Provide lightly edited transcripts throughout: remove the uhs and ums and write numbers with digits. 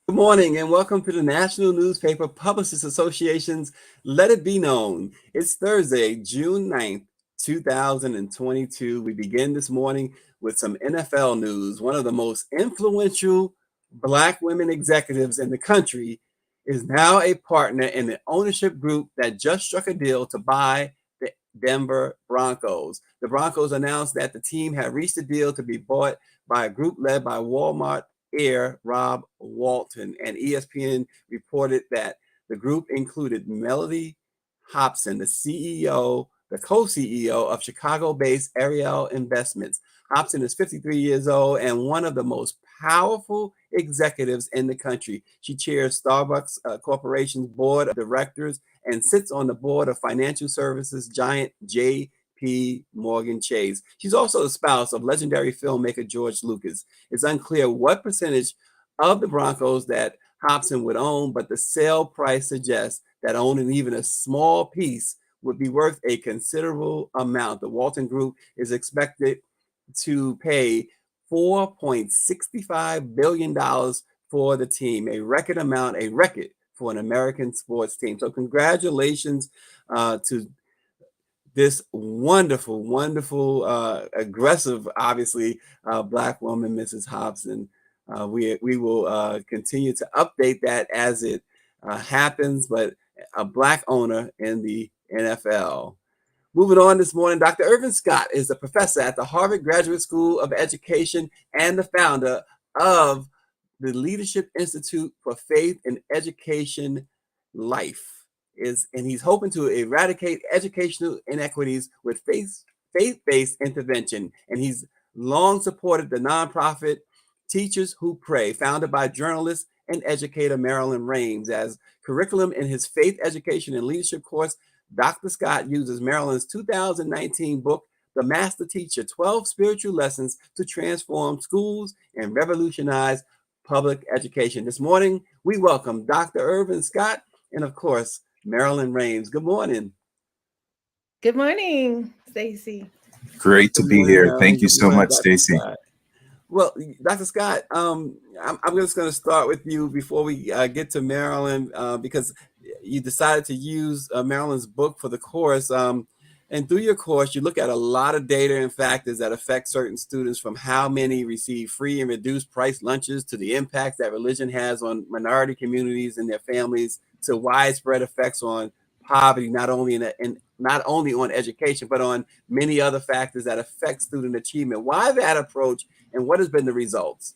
Good morning and welcome to the National Newspaper Publishers Association's Let It Be Known. It's Thursday, June 9th, 2022. We begin this morning with some NFL news. One of the most influential Black women executives in the country is now a partner in the ownership group that just struck a deal to buy the Denver Broncos. The Broncos announced that the team had reached a deal to be bought by a group led by Walmart heir Rob Walton, and ESPN reported that the group included Melody Hobson, the co-CEO of Chicago-based Ariel Investments. Hobson is 53 years old and one of the most powerful executives in the country. She chairs Starbucks Corporation's board of directors and sits on the board of financial services giant J.P. Morgan Chase. She's also the spouse of legendary filmmaker George Lucas. It's unclear what percentage of the Broncos that Hobson would own, but the sale price suggests that owning even a small piece would be worth a considerable amount. The Walton Group is expected to pay $4.65 billion for the team, a record amount, a record for an American sports team. So congratulations to this wonderful, aggressive, obviously, Black woman, Mrs. Hobson. We will continue to update that as it happens, but a Black owner in the NFL. Moving on this morning, Dr. Irvin Scott is a professor at the Harvard Graduate School of Education and the founder of the Leadership Institute for Faith and Education Life. And he's hoping to eradicate educational inequities with faith-based intervention. And he's long supported the nonprofit Teachers Who Pray, founded by journalist and educator Marilyn Rhames. As curriculum in his faith education and leadership course, Dr. Scott uses Marilyn's 2019 book, The Master Teacher, 12 Spiritual Lessons to Transform Schools and Revolutionize Public Education. This morning, we welcome Dr. Irvin Scott and, of course, Marilyn Rhames. Good morning. Good morning, Stacy. Great to be here. Thank you Good so morning, much, Dr. Stacy. Scott. Well, Dr. Scott, I'm just going to start with you before we get to Marilyn, because you decided to use Marilyn's book for the course. And through your course, you look at a lot of data and factors that affect certain students, from how many receive free and reduced price lunches to the impact that religion has on minority communities and their families, to widespread effects on poverty, not only not only on education, but on many other factors that affect student achievement. Why that approach, and what has been the results?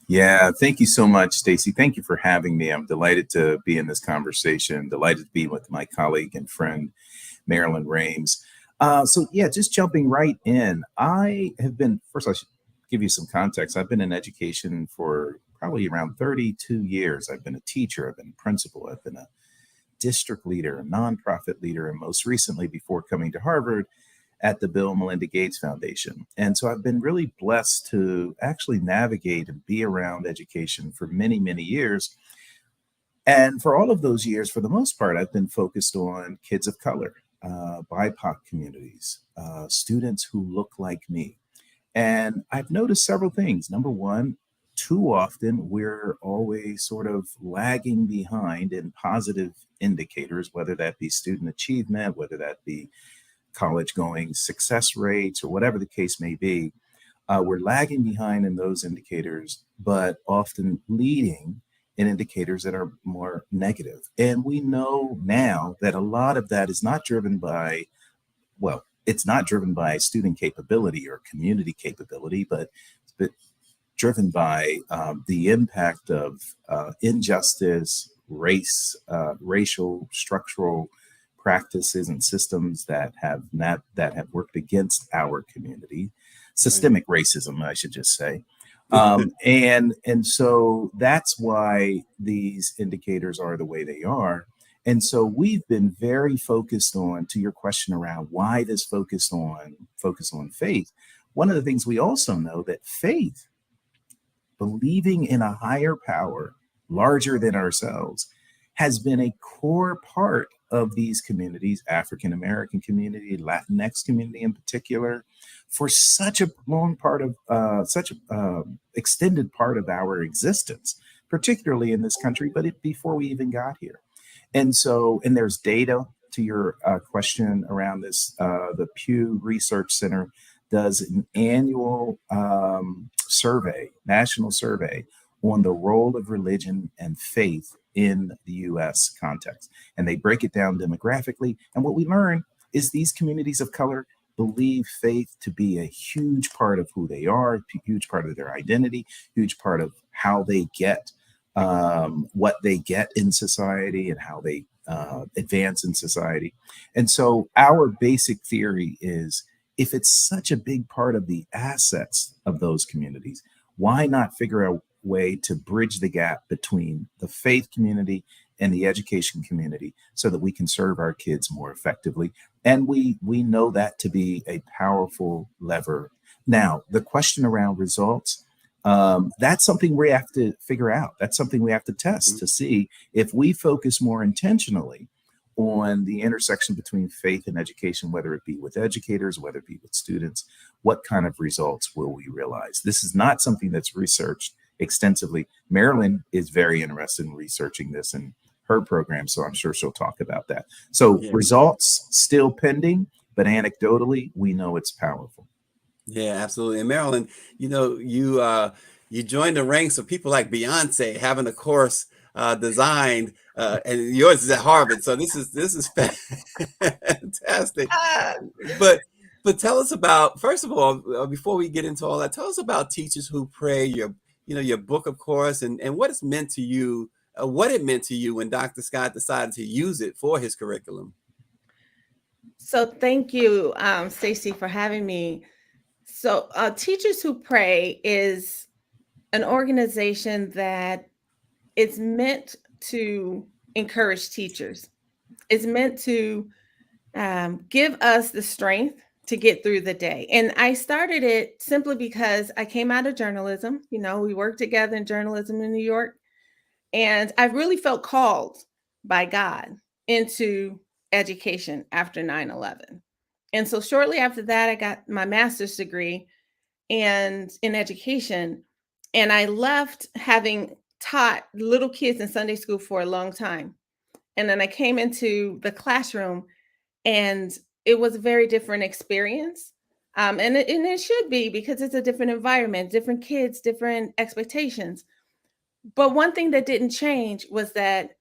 Yeah, thank you so much, Stacy. Thank you for having me. I'm delighted to be in this conversation, delighted to be with my colleague and friend, Marilyn Rhames. Just jumping right in, first I should give you some context. I've been in education for probably around 32 years. I've been a teacher, I've been a principal, I've been a district leader, a nonprofit leader, and most recently, before coming to Harvard, at the Bill and Melinda Gates Foundation. And so I've been really blessed to actually navigate and be around education for many, many years. And for all of those years, for the most part, I've been focused on kids of color, BIPOC communities, students who look like me. And I've noticed several things. Number one, too often we're always sort of lagging behind in positive indicators, whether that be student achievement, whether that be college going success rates, or whatever the case may be. We're lagging behind in those indicators, but often leading in indicators that are more negative. And we know now that a lot of that is not driven by, it's not driven by student capability or community capability, but driven by the impact of injustice, racial, structural practices and systems that have worked against our community, systemic racism, I should just say. And so that's why these indicators are the way they are. And so we've been very focused on, to your question around why this focus on faith. One of the things we also know that faith, believing in a higher power larger than ourselves, has been a core part of these communities, African American community, Latinx community in particular, for such a long part of extended part of our existence, particularly in this country, but before we even got here. And so, and there's data to your question around this. The Pew Research Center does an annual survey, national survey, on the role of religion and faith in the U.S. context. And they break it down demographically. And what we learn is these communities of color believe faith to be a huge part of who they are, a huge part of their identity, huge part of how they get what they get in society and how they advance in society. And so our basic theory is, if it's such a big part of the assets of those communities, why not figure out a way to bridge the gap between the faith community and the education community so that we can serve our kids more effectively? And we know that to be a powerful lever. Now, the question around results, that's something we have to figure out. That's something we have to test to see if we focus more intentionally on the intersection between faith and education, whether it be with educators, whether it be with students, what kind of results will we realize? This is not something that's researched extensively. Marilyn is very interested in researching this in her program, so I'm sure she'll talk about that. So results still pending, but anecdotally, we know it's powerful. Yeah, absolutely. And Marilyn, you joined the ranks of people like Beyonce having a course designed, and yours is at Harvard. So this is fantastic. But tell us about, first of all, before we get into all that, tell us about Teachers Who Pray, your book, of course, and what it's meant to you, what it meant to you when Dr. Scott decided to use it for his curriculum. So thank you, Stacey, for having me. So Teachers Who Pray is an organization that is meant to encourage teachers. It's meant to give us the strength to get through the day. And I started it simply because I came out of journalism. You know, we worked together in journalism in New York. And I really felt called by God into education after 9/11. And so shortly after that, I got my master's degree in education. And I left having taught little kids in Sunday school for a long time. And then I came into the classroom, and it was a very different experience. And it should be, because it's a different environment, different kids, different expectations. But one thing that didn't change was that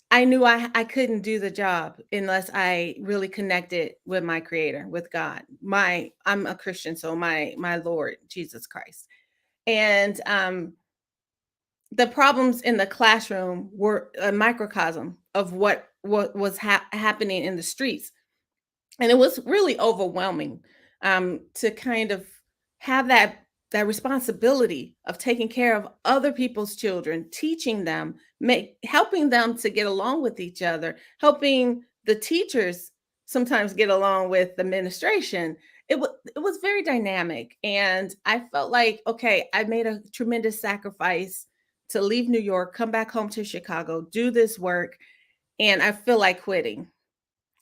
I knew I couldn't do the job unless I really connected with my creator, with God. I'm a Christian, so my Lord, Jesus Christ. And the problems in the classroom were a microcosm of what was happening in the streets. And it was really overwhelming to kind of have that responsibility of taking care of other people's children, teaching them, helping them to get along with each other, helping the teachers sometimes get along with the administration. It was very dynamic. And I felt like, okay, I made a tremendous sacrifice to leave New York, come back home to Chicago, do this work, and I feel like quitting.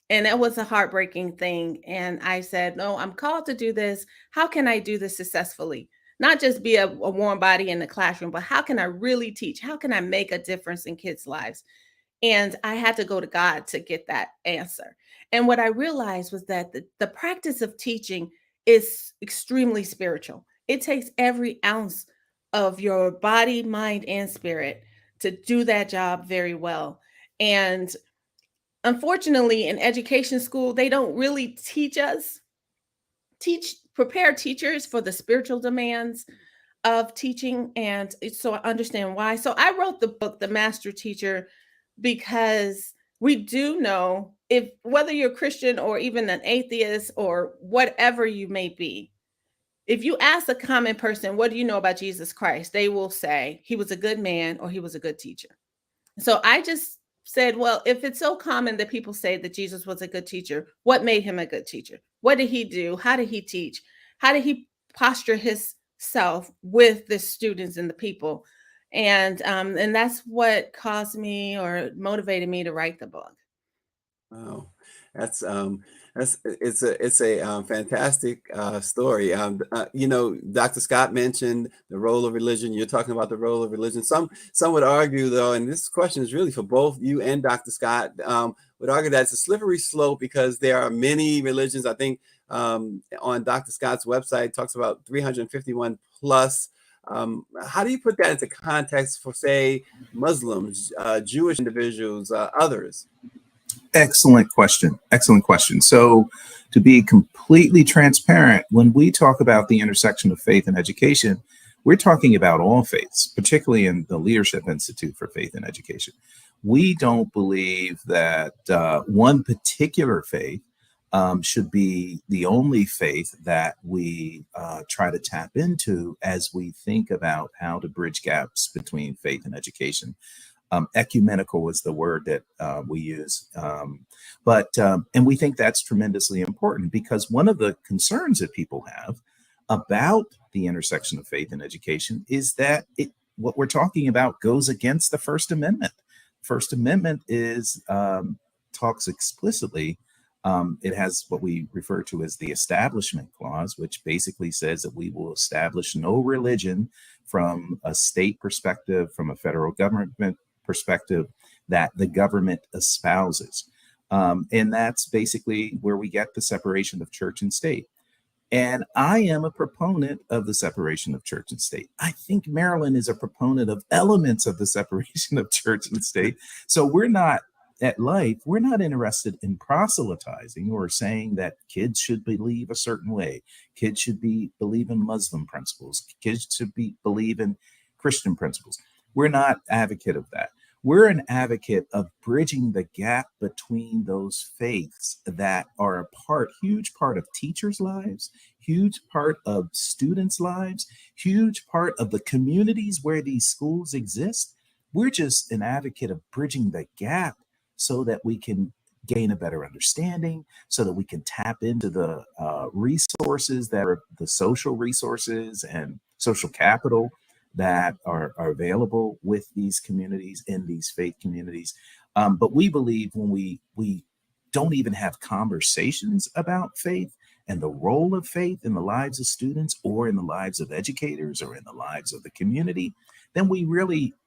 And that was a heartbreaking thing. And I said, no, I'm called to do this. How can I do this successfully? Not just be a warm body in the classroom, but how can I really teach? How can I make a difference in kids' lives? And I had to go to God to get that answer. And what I realized was that the practice of teaching is extremely spiritual. It takes every ounce of your body, mind, and spirit to do that job very well. And unfortunately, in education school, they don't really prepare teachers for the spiritual demands of teaching. And so I understand why. So I wrote the book, The Master Teacher, because we do know, if whether you're Christian or even an atheist or whatever you may be, if you ask a common person, what do you know about Jesus Christ? They will say he was a good man or he was a good teacher. So I just said, well, if it's so common that people say that Jesus was a good teacher, what made him a good teacher? What did he do? How did he teach? How did he posture himself with the students and the people? And that's what caused me or motivated me to write the book. Wow, that's it's a fantastic story. Dr. Scott mentioned the role of religion. You're talking about the role of religion. Some would argue, though, and this question is really for both you and Dr. Scott, would argue that it's a slippery slope because there are many religions. I think on Dr. Scott's website talks about 351 plus. How do you put that into context for, say, Muslims, Jewish individuals, others? Excellent question. Excellent question. So, to be completely transparent, when we talk about the intersection of faith and education, we're talking about all faiths, particularly in the Leadership Institute for Faith and Education. We don't believe that one particular faith should be the only faith that we try to tap into as we think about how to bridge gaps between faith and education. Ecumenical is the word that we use. And we think that's tremendously important because one of the concerns that people have about the intersection of faith and education is that what we're talking about goes against the First Amendment. First Amendment talks explicitly. It has what we refer to as the Establishment Clause, which basically says that we will establish no religion from a state perspective, from a federal government perspective that the government espouses. And that's basically where we get the separation of church and state. And I am a proponent of the separation of church and state. I think Marilyn is a proponent of elements of the separation of church and state. So we're not at Life, we're not interested in proselytizing or saying that kids should believe a certain way. Kids should believe in Muslim principles. Kids should believe in Christian principles. We're not advocate of that. We're an advocate of bridging the gap between those faiths that are huge part of teachers' lives, huge part of students' lives, huge part of the communities where these schools exist. We're just an advocate of bridging the gap so that we can gain a better understanding, so that we can tap into the resources that are the social resources and social capital that are available with these communities, in these faith communities. But we believe when we don't even have conversations about faith and the role of faith in the lives of students or in the lives of educators or in the lives of the community, then we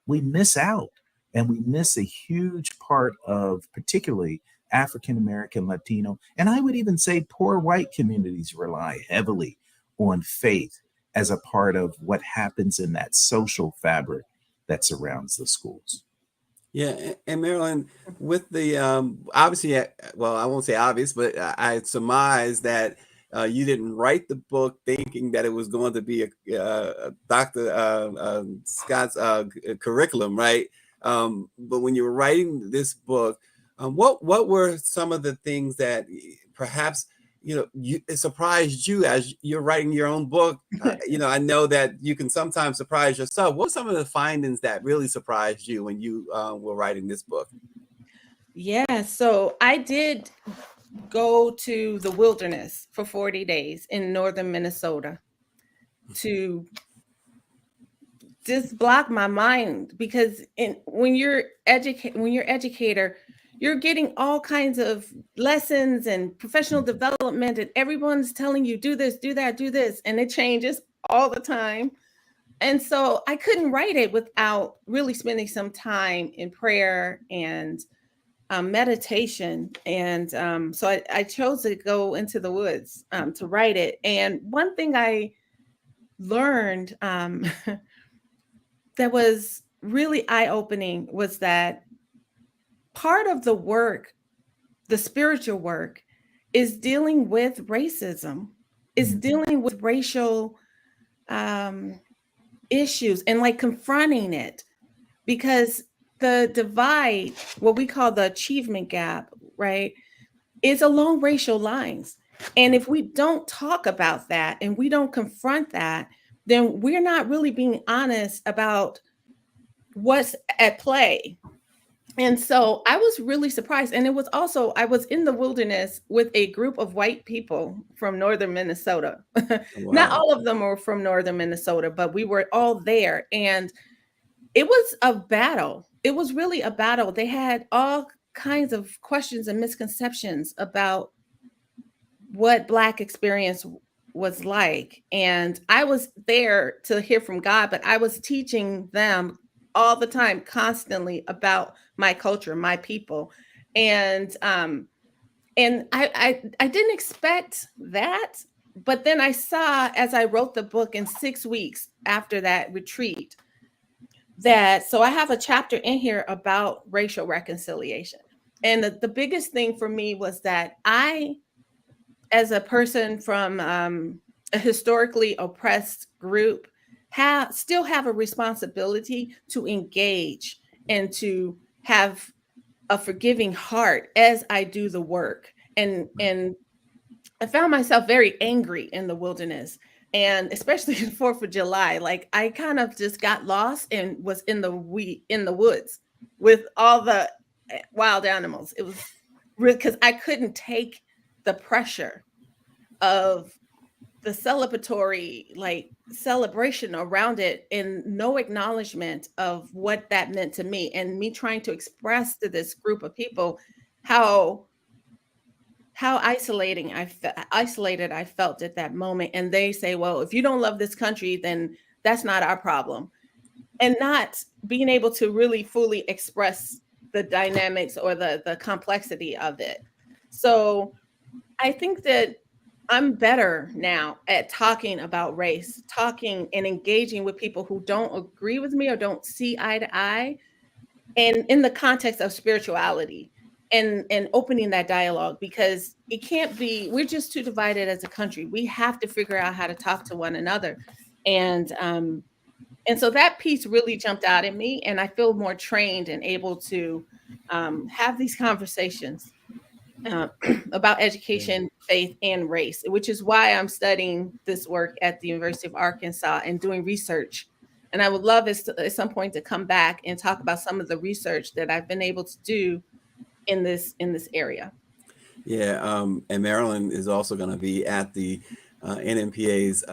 miss out. And we miss a huge part of particularly African American, Latino, and I would even say poor white communities rely heavily on faith as a part of what happens in that social fabric that surrounds the schools. Yeah, and Marilyn, with the obviously, well, I won't say obvious, but I surmise that you didn't write the book thinking that it was going to be a Dr. Scott's curriculum, right? But when you were writing this book, what were some of the things that perhaps it surprised you as you're writing your own book? I know that you can sometimes surprise yourself. What were some of the findings that really surprised you when you were writing this book? Yeah, so I did go to the wilderness for 40 days in northern Minnesota to just block my mind, because when you're educator, you're getting all kinds of lessons and professional development, and everyone's telling you do this, do that, do this, and it changes all the time. And so I couldn't write it without really spending some time in prayer and meditation. And so I chose to go into the woods to write it. And one thing I learned that was really eye-opening was that part of the work, the spiritual work, is dealing with racism, is dealing with racial issues and like confronting it, because the divide, what we call the achievement gap, right, is along racial lines. And if we don't talk about that and we don't confront that, then we're not really being honest about what's at play. And so I was really surprised. And it was also, I was in the wilderness with a group of white people from northern Minnesota. Wow. Not all of them were from northern Minnesota, but we were all there. And it was a battle. It was really a battle. They had all kinds of questions and misconceptions about what Black experience was like. And I was there to hear from God, but I was teaching them all the time, constantly, about my culture, my people. And I didn't expect that. But then I saw, as I wrote the book in 6 weeks after that retreat, that, so I have a chapter in here about racial reconciliation. And the biggest thing for me was that I, as a person from a historically oppressed group, still have a responsibility to engage and to have a forgiving heart as I do the work. And I found myself very angry in the wilderness, and especially the 4th of July. Like, I kind of just got lost and was in the woods with all the wild animals. It was because I couldn't take the pressure of the celebratory, like, celebration around it, and no acknowledgement of what that meant to me, and me trying to express to this group of people how isolated I felt at that moment. And they say, well, if you don't love this country, then that's not our problem. And not being able to really fully express the dynamics or the complexity of it. So I think that I'm better now at talking about race, talking and engaging with people who don't agree with me or don't see eye to eye, and in the context of spirituality, and opening that dialogue, because it can't be, we're just too divided as a country. We have to figure out how to talk to one another. And so that piece really jumped out at me, and I feel more trained and able to have these conversations about education, faith, and race, which is why I'm studying this work at the University of Arkansas and doing research. And I would love at some point to come back and talk about some of the research that I've been able to do in this area. Yeah, and Marilyn is also going to be at the NMPA's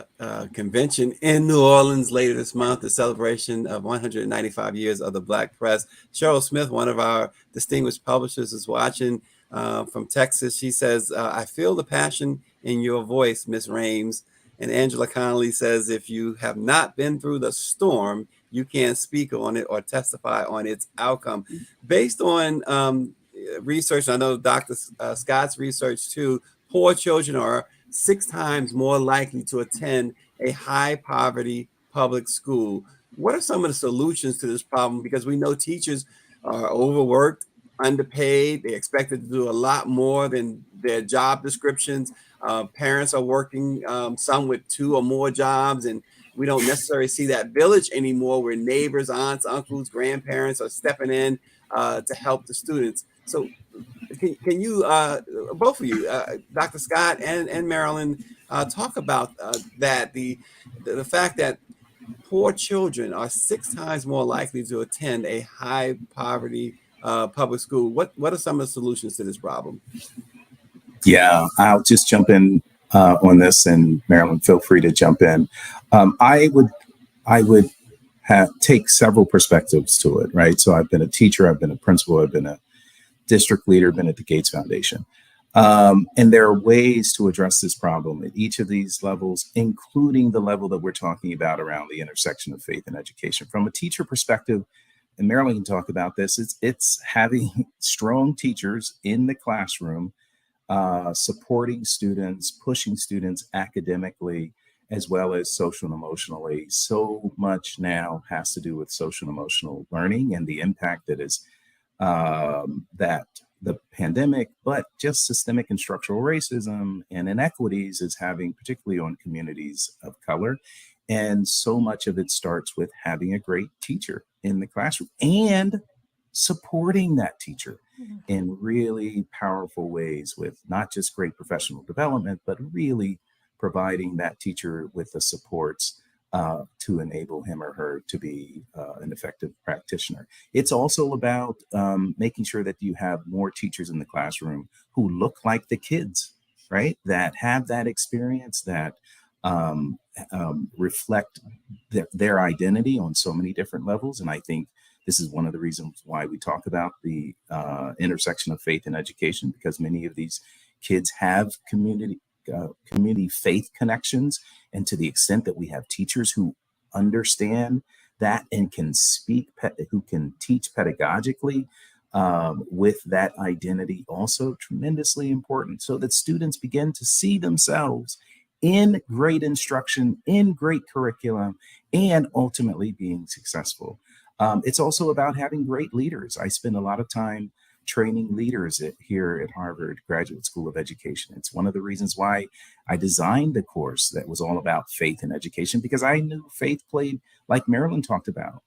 convention in New Orleans later this month, the celebration of 195 years of the Black press. Cheryl Smith, one of our distinguished publishers, is watching from Texas. She says, I feel the passion in your voice, Miss Rhames. And Angela Connolly says, if you have not been through the storm, you can't speak on it or testify on its outcome. Based on research, I know Dr. Scott's research too, poor children are 6 times more likely to attend a high poverty public school. What are some of the solutions to this problem? Because we know teachers are overworked, underpaid, they're expected to do a lot more than their job descriptions. Parents are working, some with 2 or more jobs, and we don't necessarily see that village anymore where neighbors, aunts, uncles, grandparents are stepping in to help the students. So can you, both of you, Dr. Scott and Marilyn, talk about that, the fact that poor children are 6 times more likely to attend a high poverty public school? What are some of the solutions to this problem? Yeah, I'll just jump in on this, and Marilyn, feel free to jump in. I would take several perspectives to it, right? So I've been a teacher, I've been a principal, I've been a district leader, been at the Gates Foundation. And there are ways to address this problem at each of these levels, including the level that we're talking about around the intersection of faith and education. From a teacher perspective, and Marilyn can talk about this, it's having strong teachers in the classroom, supporting students, pushing students academically, as well as social and emotionally. So much now has to do with social and emotional learning and the impact that is that the pandemic, but just systemic and structural racism and inequities is having, particularly on communities of color. And so much of it starts with having a great teacher in the classroom and supporting that teacher in really powerful ways, with not just great professional development, but really providing that teacher with the supports to enable him or her to be an effective practitioner. It's also about making sure that you have more teachers in the classroom who look like the kids, right? That have that experience, that reflect their identity on so many different levels. And I think This is one of the reasons why we talk about the intersection of faith and education, because many of these kids have community faith connections. And to the extent that we have teachers who understand that and can speak, who can teach pedagogically with that identity, also tremendously important, so that students begin to see themselves in great instruction, in great curriculum, and ultimately being successful. It's also about having great leaders. I spend a lot of time training leaders here at Harvard Graduate School of Education. It's one of the reasons why I designed the course that was all about faith and education, because I knew faith played, like Marilyn talked about,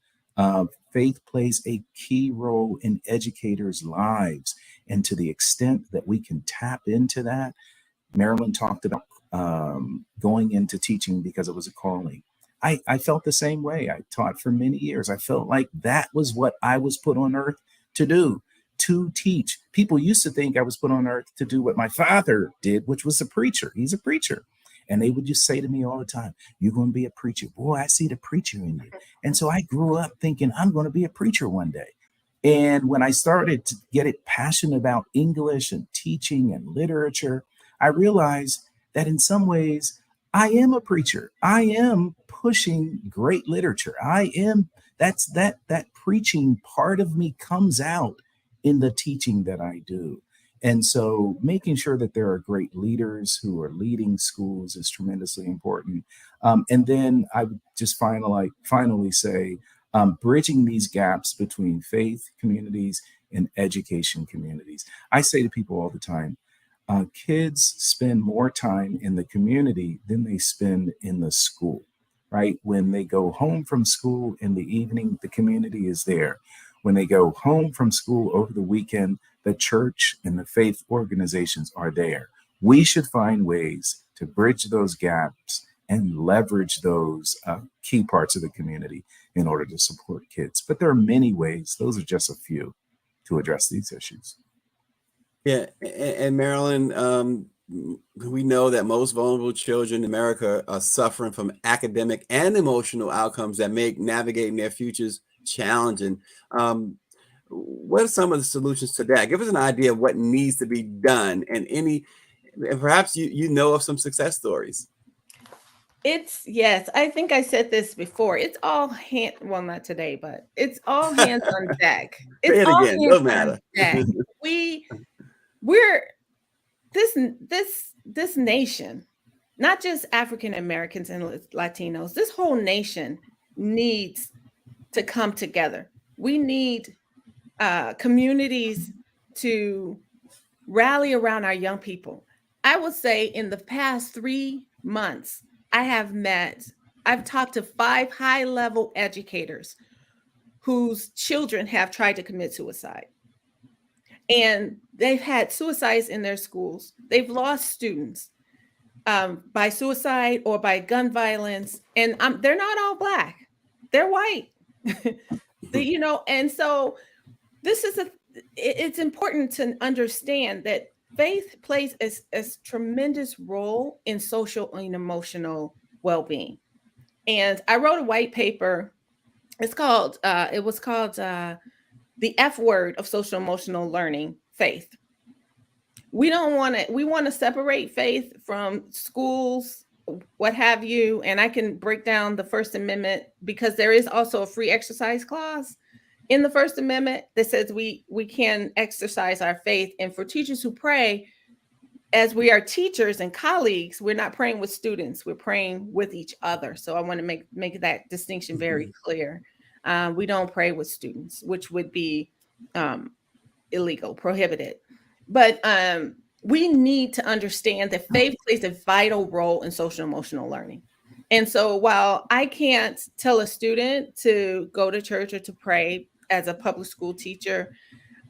faith plays a key role in educators' lives. And to the extent that we can tap into that, Marilyn talked about going into teaching because it was a calling. I felt the same way. I taught for many years. I felt like that was what I was put on earth to do, to teach. People used to think I was put on earth to do what my father did, which was a preacher. He's a preacher. And they would just say to me all the time, "You're going to be a preacher. Boy, I see the preacher in you." And so I grew up thinking I'm going to be a preacher one day. And when I started to get it passionate about English and teaching and literature, I realized that in some ways I am a preacher. I am pushing great literature. That preaching part of me comes out in the teaching that I do. And so making sure that there are great leaders who are leading schools is tremendously important. And then I would just finally say, bridging these gaps between faith communities and education communities. I say to people all the time, kids spend more time in the community than they spend in the school, right? When they go home from school in the evening, the community is there. When they go home from school over the weekend, the church and the faith organizations are there. We should find ways to bridge those gaps and leverage those key parts of the community in order to support kids. But there are many ways. Those are just a few to address these issues. Yeah, and Marilyn, we know that most vulnerable children in America are suffering from academic and emotional outcomes that make navigating their futures challenging. What are some of the solutions to that? Give us an idea of what needs to be done, and perhaps you know of some success stories. Yes, I think I said this before. It's all well, not today, but it's all hands on deck. It's Say it all again, hands don't matter. on deck. We're this nation, not just African Americans and Latinos, this whole nation needs to come together. We need communities to rally around our young people. I would say in the past 3 months, I've talked to 5 high-level educators whose children have tried to commit suicide. And they've had suicides in their schools. They've lost students by suicide or by gun violence. And they're not all Black. They're white. And so it's important to understand that faith plays a tremendous role in social and emotional well-being. And I wrote a white paper. It was called The F Word of Social Emotional Learning, Faith. We want to separate faith from schools, what have you. And I can break down the First Amendment, because there is also a free exercise clause in the First Amendment that says we can exercise our faith. And for teachers who pray, as we are teachers and colleagues, we're not praying with students, we're praying with each other. So I want to make that distinction very clear. We don't pray with students, which would be illegal, prohibited. But we need to understand that faith plays a vital role in social emotional learning. And so while I can't tell a student to go to church or to pray as a public school teacher,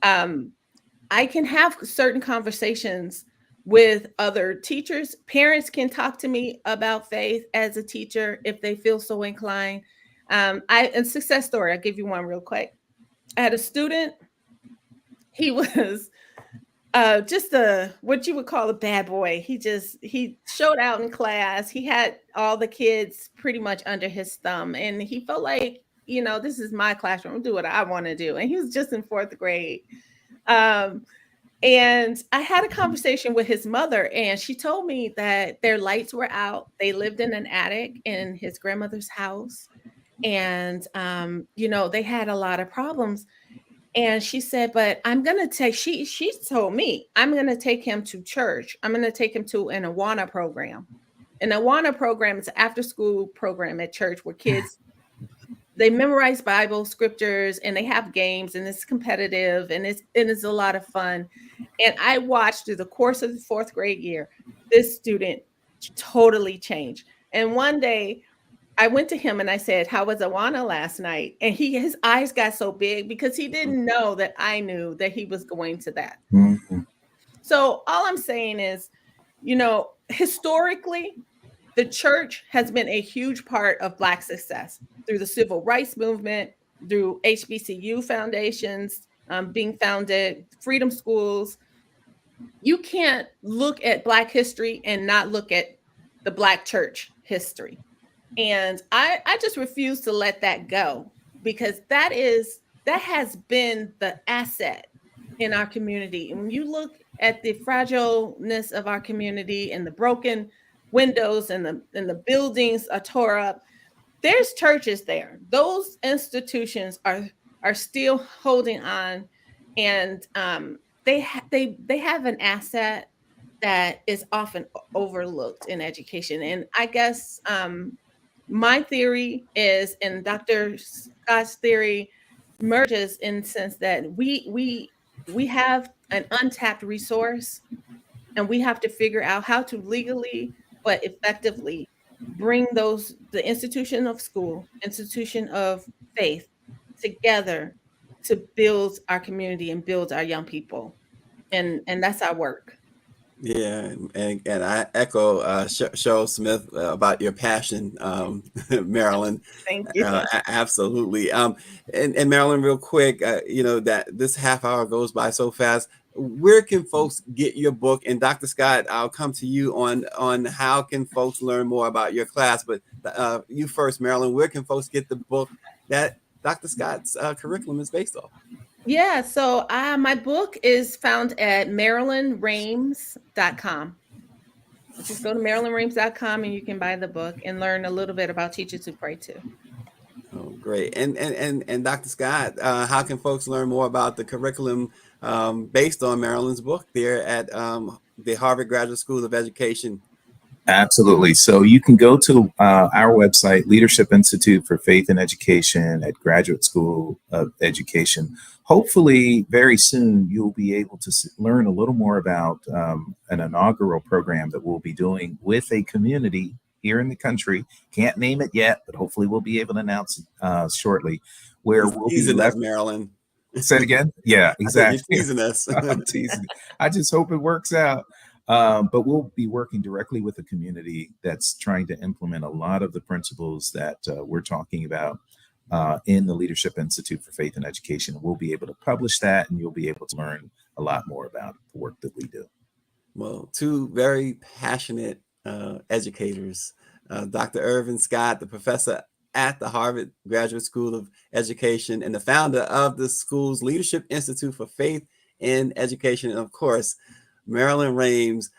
I can have certain conversations with other teachers. Parents can talk to me about faith as a teacher if they feel so inclined. A success story, I'll give you one real quick. I had a student. He was just what you would call a bad boy. He showed out in class. He had all the kids pretty much under his thumb, and he felt like, this is my classroom. I'll do what I want to do. And he was just in 4th grade. And I had a conversation with his mother, and she told me that their lights were out. They lived in an attic in his grandmother's house. And, they had a lot of problems. And she said, but I'm going to take, she told me, I'm going to take him to church. I'm going to take him to an Awana program. An Awana program is an after school program at church where kids, they memorize Bible scriptures and they have games, and it's competitive, and it's a lot of fun. And I watched through the course of the 4th grade year, this student totally changed. And one day I went to him and I said, how was Awana last night? And his eyes got so big because he didn't know that I knew that he was going to that. Mm-hmm. So all I'm saying is, historically, the church has been a huge part of Black success through the civil rights movement, through HBCU foundations being founded, freedom schools. You can't look at Black history and not look at the Black church history. And I just refuse to let that go, because that has been the asset in our community. And when you look at the fragileness of our community and the broken windows and the buildings are tore up, there's churches there. Those institutions are still holding on, and they have an asset that is often overlooked in education. And I guess my theory is, and Dr. Scott's theory merges in the sense that we have an untapped resource, and we have to figure out how to legally but effectively bring the institution of school, institution of faith together to build our community and build our young people. And that's our work. Yeah, and I echo Cheryl Smith about your passion, Marilyn. Thank you. Absolutely. And Marilyn, real quick, that this half hour goes by so fast. Where can folks get your book? And Dr. Scott, I'll come to you on how can folks learn more about your class. But you first, Marilyn, where can folks get the book that Dr. Scott's curriculum is based off? Yeah, so my book is found at MarilynRhames.com. Just go to MarilynRhames.com and you can buy the book and learn a little bit about Teachers Who Pray too. Oh, great. And Dr. Scott, how can folks learn more about the curriculum based on Marilyn's book there at the Harvard Graduate School of Education? Absolutely. So you can go to our website, Leadership Institute for Faith and Education at Graduate School of Education. Hopefully, very soon, you'll be able to learn a little more about an inaugural program that we'll be doing with a community here in the country. Can't name it yet, but hopefully we'll be able to announce it shortly. Where we'll be Marilyn. Say it again? Yeah, exactly. You're teasing us. I'm teasing. I just hope it works out. But we'll be working directly with a community that's trying to implement a lot of the principles that we're talking about in the Leadership Institute for Faith and Education. We'll be able to publish that, and you'll be able to learn a lot more about the work that we do. Well, two very passionate educators, Dr. Irvin Scott, the professor at the Harvard Graduate School of Education and the founder of the school's Leadership Institute for Faith and Education, and of course, Marilyn Rhames,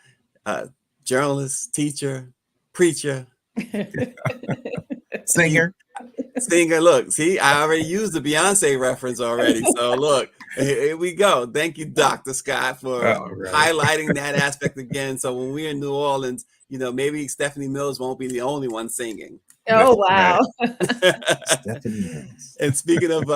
journalist, teacher, preacher, singer. Look, see, I already used the Beyonce reference already. So look, here we go. Thank you, Dr. Scott, for highlighting that aspect again. So when we're in New Orleans, maybe Stephanie Mills won't be the only one singing. Oh, wow. Stephanie Mills. And speaking of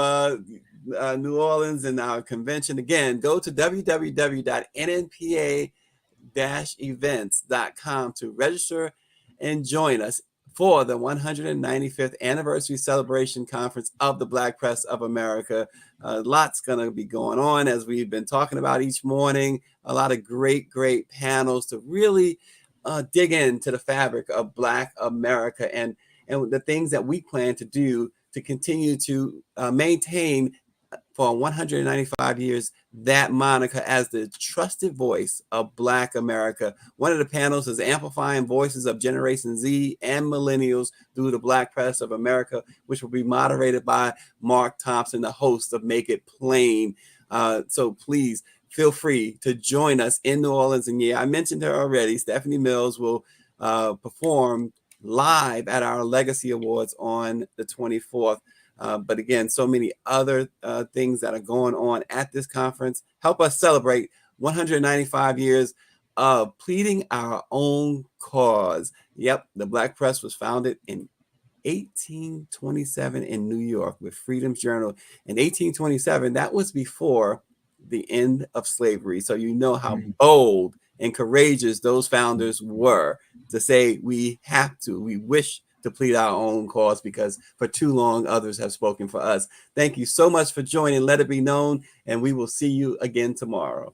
New Orleans and our convention, again, go to www.nnpa-events.com to register and join us for the 195th anniversary celebration conference of the Black Press of America. Lots going to be going on, as we've been talking about each morning. A lot of great panels to really dig into the fabric of Black America and the things that we plan to do to continue to maintain for 195 years that moniker as the trusted voice of Black America. One of the panels is amplifying voices of Generation Z and millennials through the Black press of America, which will be moderated by Mark Thompson, the host of Make It Plain. So please feel free to join us in New Orleans. And yeah, I mentioned her already. Stephanie Mills will perform live at our Legacy Awards on the 24th. But again, so many other things that are going on at this conference. Help us celebrate 195 years of pleading our own cause. Yep, the Black Press was founded in 1827 in New York with Freedom's Journal. In 1827, that was before the end of slavery. So you know how bold and courageous those founders were to say we wish to plead our own cause, because for too long others have spoken for us. Thank you so much for joining Let It Be Known, and we will see you again tomorrow.